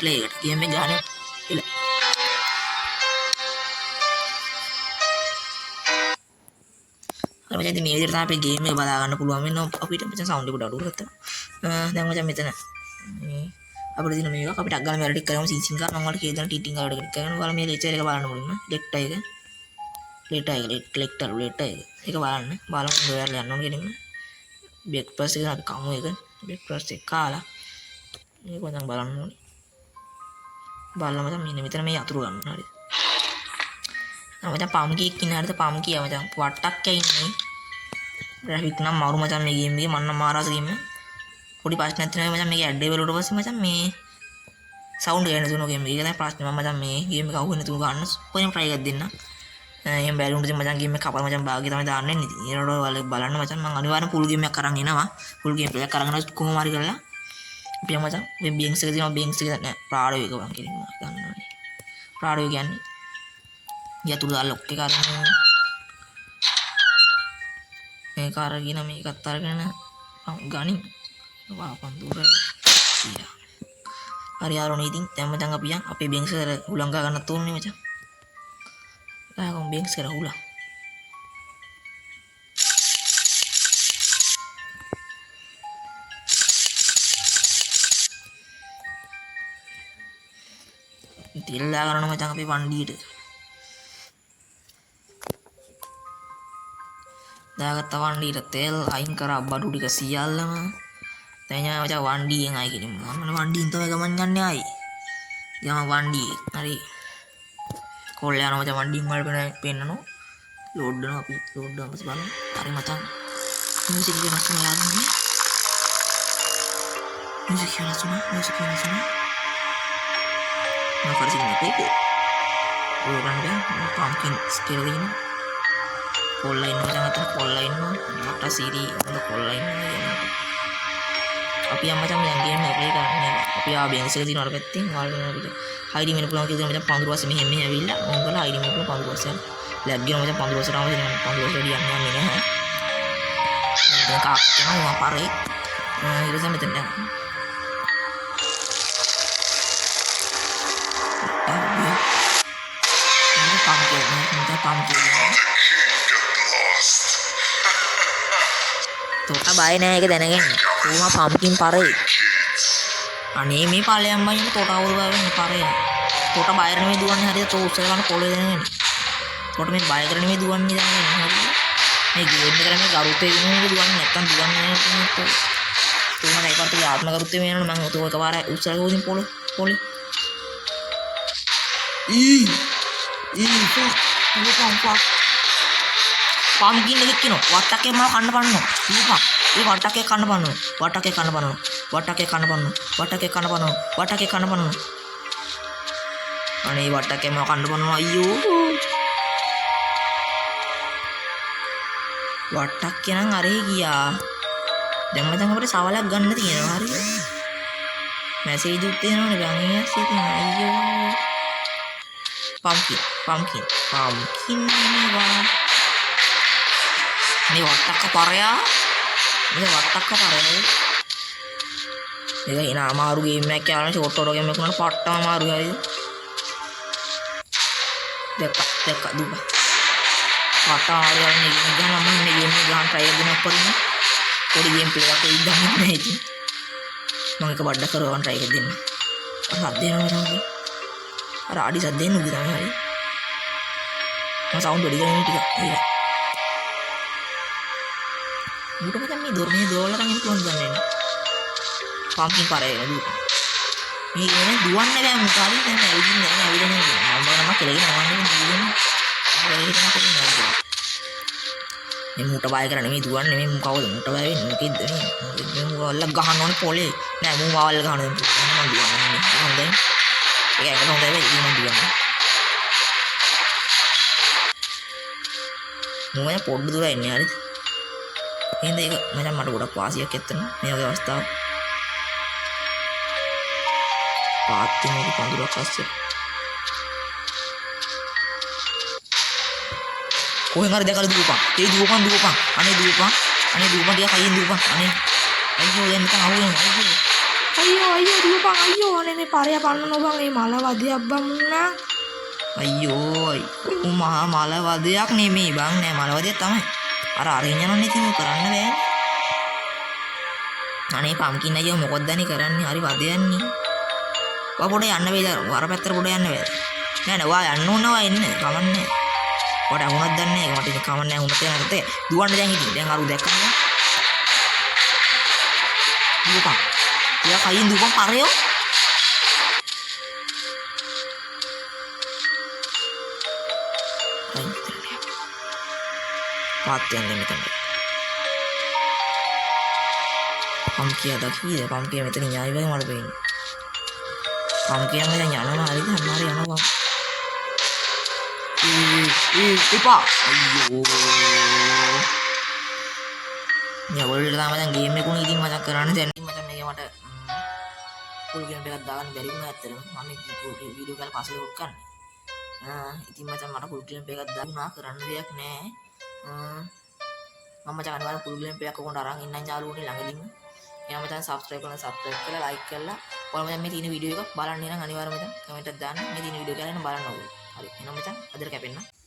play එකට game එක ගහන්නේ ඉල අර මචං ඉතින් මේ විදිහට තමයි අපේ ගේම් එක බලා ගන්න පුළුවන් වෙනවා අපිට මචං සවුන්ඩ් එක පොඩ්ඩක් අඩු කරගත්තා දැන් මචං මෙතන මේ අපිට දින මේක අපිට අග්ගල මෙයාලා ටික කරමු සීසින් ගන්න මම වලට කියලා ටිටින් ගාවට ක්ලික් කරගෙන ඔයාලා මේ ලෙක්චර් එක බලන්න මුලින්ම ලෙක්ටර් එක ලෙක්ටර් ඒක බලන්න බලමු ඔයාලා යන්න ඕනේ කෙනෙක් බ්‍රේක්ෆාස්ට් එක අපි කමු එක බ්‍රේක්ෆාස්ට් එක කාලා මේක මචං බලන්න ඕනේ බලලා මචං මෙන්න මෙතන මේ යතුරු ගන්න හරි මචං පම් කීයක් ඉන්න හරිද පම් කියා මචං වට්ටක් ඉන්නේ ග්‍රැෆික් නම් මරු මචං මේ ගේම් එකේ මන්න මාරාස ගේම් පොඩි ප්‍රශ්නයක් තියෙනවා මචං මේක ඇඩ් එකවල ඊට පස්සේ මචං මේ සවුන්ඩ් එක එන තුන ගේම් එක තමයි ප්‍රශ්නේ මම මචං මේ ගේම් එක අහුවෙන තුන ගන්න කොහෙන් try එකක් දෙන්න එහෙනම් බැලුම් ඉතින් මචං ගේම් එක කපලා මචං භාග්‍ය තමයි දාන්න ඉන්නේ ඉතින් ඊට වඩා බලන්න මචං මම අනිවාර්යෙන් full game එකක් අරන් එනවා full game එකක් අරගෙන කොහොම හරි කරලා අපි මචං මේ බින්ක්ස් එක තියෙනවා බින්ක්ස් එක නෑ ප්‍රාඩෝ එක මම කියන්නේ ගන්නවානේ ප්‍රාඩෝ කියන්නේ යතුරු දාලා ලොක් එක අරගෙන මේක අරගෙන මේකත් අරගෙන ගනින් වාපන් දුර කියලා හරි ආරෝනේ ඉතින් දැන් මචං අපි යන් අපේ බෙන්ක්ස් එක හුලං ගා ගන්නත් ඕනේ මචං ආගම් බෙන්ක්ස් එක හුලං තිල්ලා ගන්න මචං අපේ වණ්ඩියට දාගත්ත වණ්ඩියට තෙල් අයින් කරා බඩු ටික සියල්ලම දැන් යනවා මචං වණ්ඩියෙන් ආයි කිලිම මම වණ්ඩියෙන් තමයි ගමන් යන්නේ ආයි යම වණ්ඩියේ හරි කොල්ල යනවා මචං වණ්ඩියෙන් වල පෙන්නනවා ලෝඩ් කරනවා අපි ලෝඩ් කරනවා පස්සේ බලමු හරි මචං මියුසික් එක නැස්සම යන්නේ මියුසික් එක නැස්සම මම කරසින් මේක ඔය ගන්න පම්කින් ස්කේල් දෙන්න කොල්ලා ඉන්නවා මචං අතන කොල්ලා ඉන්නවා මට සීරි හොඳ කොල්ලා ඉන්නවා අපි අම්මචං මේ ගේම් එක ප්ලේ කරන්නේ අපි ආ බෙන්ස් එක දිනවල පැත්තෙන් වල අපිට හයිඩි වෙන පුළුවන් කියලා මචං පඳුරු වස්සේ මෙහෙම ඇවිල්ලා ඕංගල හයිඩි වෙන පුළුවන් පඳුරු වස්සේ ලැබ් ගියම මචං පඳුරු වස්සේ රාම දෙනවා පඳුරු වස්සේ යන්නේ නැහැ දැන් කාක් යනවා පාරේ ඊට පස්සේ මෙතන තෝට බය නෑ ඒක දැනගෙන කොහොම පම්කින් පරේ අනේ මේ පල්ලයන් බයින් තෝට අවුල් ගාවෙන් පරේ තෝට බය නෙමෙයි දුවන්නේ හරියට තෝ උස්සලා ගන්න පොළේ දැනගෙන තෝට මේ බය කර නෙමෙයි දුවන්නේ දැනගෙන හරියට මේ ගේම් එක කරන්නේ ගරුත්වයෙන් නෙමෙයි දුවන්නේ නැත්තම් දුවන්නේ නෑ තෝ මම ඒකට ආත්ම ගරුත්වයෙන් වෙනවනේ මම තෝ එකපාර උස්සලා ගෝදින් පොළේ පම්කින් එකක් කියනවා වට්ටක්කේ මම කන්න පන්නනවා දීපන් ඒ වට්ටක්කේ කන්න පන්නනවා වට්ටක්කේ කන්න පන්නනවා අනේ වට්ටක්කේ මම කන්න පන්නනවා අයියෝ වට්ටක්කේ නම් අරේ ගියා දැන් මම අපිට සවලක් ගන්න තියෙනවා හරිද මැසේජ් උත් එනවනේ ගන් ඇස්සේ තියෙනවා අයියෝ පම්කින් වා මේ වට්ටක්ක පරයා මේක එන අමාරු ගේම් එකක් කියලා ෂෝට් ඔටෝ ගේම් එකක් උනන පට්ටම අමාරුයි හරිද දැක්ක දුක පට්ටම අමාරු යන්නේ ගිහින් මම ඉන්නේ ගේම් එක ගහන්න try එකක් දෙනක් පරිදි පොඩි ගේම් ප්ලේ එකක් ඉදන්නේ නැහැ ඉතින් මම එක බඩ කරවන්න try එකක් දෙන්න අර සද්ද එනවා නේද අර ආඩි සද්ද එන්නේ උදේ තමයි හරි මම සවුන්ඩ් වැඩි කරගෙන ටික ඒක මුට මචං මේ දොරනේ දෝවල රංගින් කොහොමද ගන්නේ පම්කින් පාරේ නේද මේ එන දුවන්නේ බෑ මොකද දැන් ඇවිදින්නේ නැහැ ඇවිදින්නේ මම නම කෙලගෙන යනවා මේ මුට බය කරන්නේ නෙමෙයි දුවන්නේ නෙමෙයි මම කවුද මුට බය වෙන්නේ මොකෙද්ද මේ වල ගහන්න ඕනේ පොලේ නෑ මම වල ගහන්න මම දුවන්නේ හොඳයි ඒක හොඳයි වෙයි මම දුවන්නේ මම පොඩ්ඩ දුර එන්නේ හරිද එහෙනම් ඒක මචං මට ගොඩක් වාසියක් ඇත්තනේ මේ වගේ අවස්ථාවක් පාත්තිමේ පඳුරක් අස්සේ කොහෙන් හරි දැකලා දුවපන් අනේ දුවපන් ගියා කයින් දුවපන් අනේ අයියෝ දැන් නිකන් අහුවෙනවා අයියෝ අයියෝ දුවපන් අයියෝ අනේ මේ පාරය පන්නන බං මේ මල වදයක් බං මුන්නා අයියෝ මහා මල වදයක් නෙමෙයි බං නෑ මල වදයක් තමයි අර අරින් යනවනේ ඉතින් කරන්න බෑනේ අනේ පම්කින් අයියෝ මොකක්ද අනේ කරන්නේ හරි වදයන්නේ වා පොඩ යන්න වේද වර පැත්තට පොඩ යන්න වේද නෑ නෑ වා යන්න ඕන වා එන්න කමන්නේ වට වුණත් දන්නේ මට ඉතින් කමන්නේ වුණත් යනකට දුවන්න දැන් ඉතින් දැන් අරු දැක්කම දුවපන් ටිකක් අයින් දුවපන් පරයෝ පාත්යන් මෙතන පම්කිය දකිද පම්කිය මෙතන ඥායි වගේ මට පේන්නේ පම්කියම දැන් යනවා හරිද අමාරු යනවා එපා අයියෝ යවලට තමයි දැන් ගේම් එක උනේ ඉතින් මචං කරන්න දැන් මචං මේක මට ෆුල් ගේම් එකක් දාගන්න බැරි වුණා ඇත්තටම මම වීඩියෝ එකක් පස්සේ ලෝඩ් කරන්නේ ඉතින් මචං මට ෆුල් ගේම් එකක් දාන්නා කරන්න දෙයක් නැහැ මම මචං අනිවාර්යෙන් ෆුල් ගේම් එකක් කොහොමද අරන් ඉන්නම් යාළුවෝනේ ළඟදීම එහෙනම් මචං සබ්ස්ක්‍රයිබ් කරලා ලයික් කරලා ඔයාලා මචං මේ තියෙන වීඩියෝ එක බලන්න නම් අනිවාර්යයෙන්ම මචං කමෙන්ට් එකක් දාන්න මේ තියෙන වීඩියෝ එක බලන්න ඕනේ හරි එහෙනම් මචං අදට කැපෙන්න